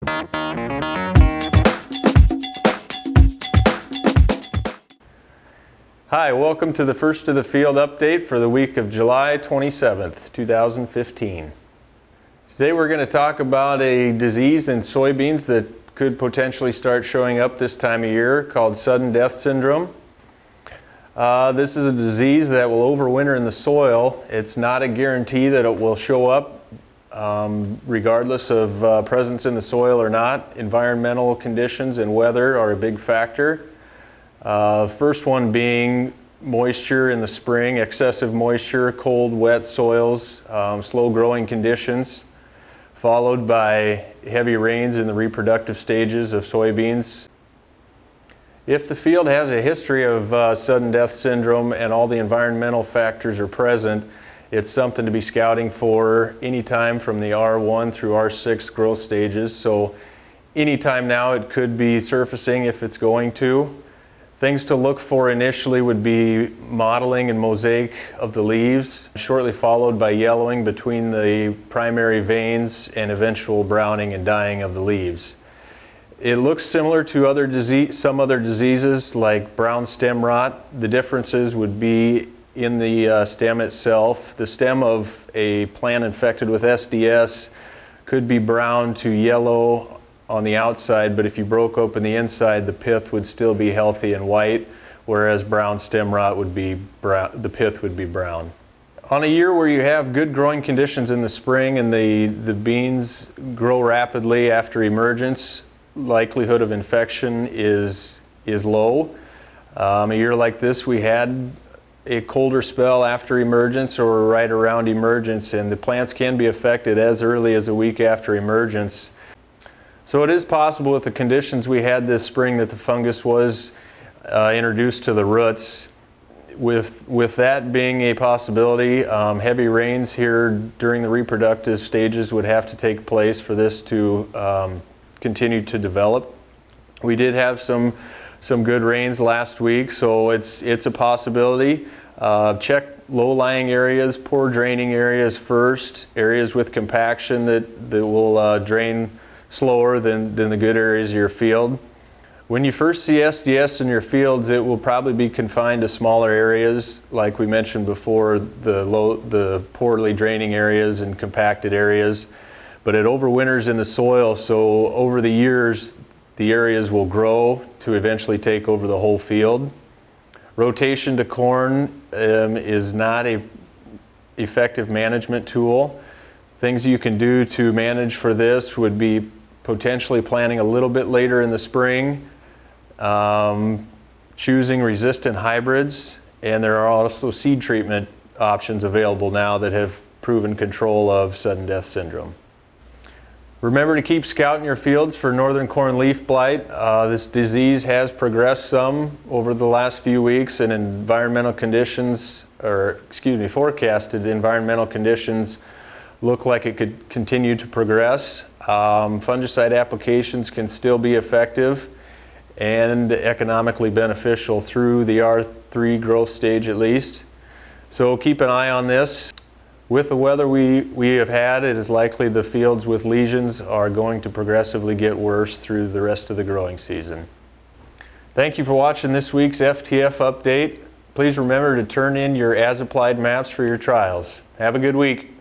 Hi, welcome to the First to the Field update for the week of July 27th, 2015. Today we're going to talk about a disease in soybeans that could potentially start showing up this time of year called sudden death syndrome. This is a disease that will overwinter in the soil. It's not a guarantee that it will show up regardless of presence in the soil or not. Environmental conditions and weather are a big factor. The first one being moisture in the spring, excessive moisture, cold, wet soils, slow growing conditions, followed by heavy rains in the reproductive stages of soybeans. If the field has a history of sudden death syndrome and all the environmental factors are present, it's something to be scouting for anytime from the R1 through R6 growth stages. So anytime now it could be surfacing if it's going to. Things to look for initially would be mottling and mosaic of the leaves, shortly followed by yellowing between the primary veins and eventual browning and dying of the leaves. It looks similar to some other diseases like brown stem rot. The differences would be in the stem itself. The stem of a plant infected with SDS could be brown to yellow on the outside, but if you broke open the inside, the pith would still be healthy and white, whereas brown stem rot would be brown, the pith would be brown. On a year where you have good growing conditions in the spring and the beans grow rapidly after emergence, likelihood of infection is low. A year like this, we had a colder spell after emergence or right around emergence, and the plants can be affected as early as a week after emergence. So it is possible with the conditions we had this spring that the fungus was introduced to the roots. With that being a possibility, heavy rains here during the reproductive stages would have to take place for this to continue to develop. We did have some good rains last week, so it's a possibility. Check low-lying areas, poor draining areas first, areas with compaction that will drain slower than the good areas of your field. When you first see SDS in your fields, it will probably be confined to smaller areas, like we mentioned before, the poorly draining areas and compacted areas. But it overwinters in the soil, so over the years, the areas will grow to eventually take over the whole field. Rotation to corn is not an effective management tool. Things you can do to manage for this would be potentially planting a little bit later in the spring, choosing resistant hybrids, and there are also seed treatment options available now that have proven control of sudden death syndrome. Remember to keep scouting your fields for northern corn leaf blight. This disease has progressed some over the last few weeks, and forecasted environmental conditions look like it could continue to progress. Fungicide applications can still be effective and economically beneficial through the R3 growth stage at least. So keep an eye on this. With the weather we have had, it is likely the fields with lesions are going to progressively get worse through the rest of the growing season. Thank you for watching this week's FTF update. Please remember to turn in your as-applied maps for your trials. Have a good week.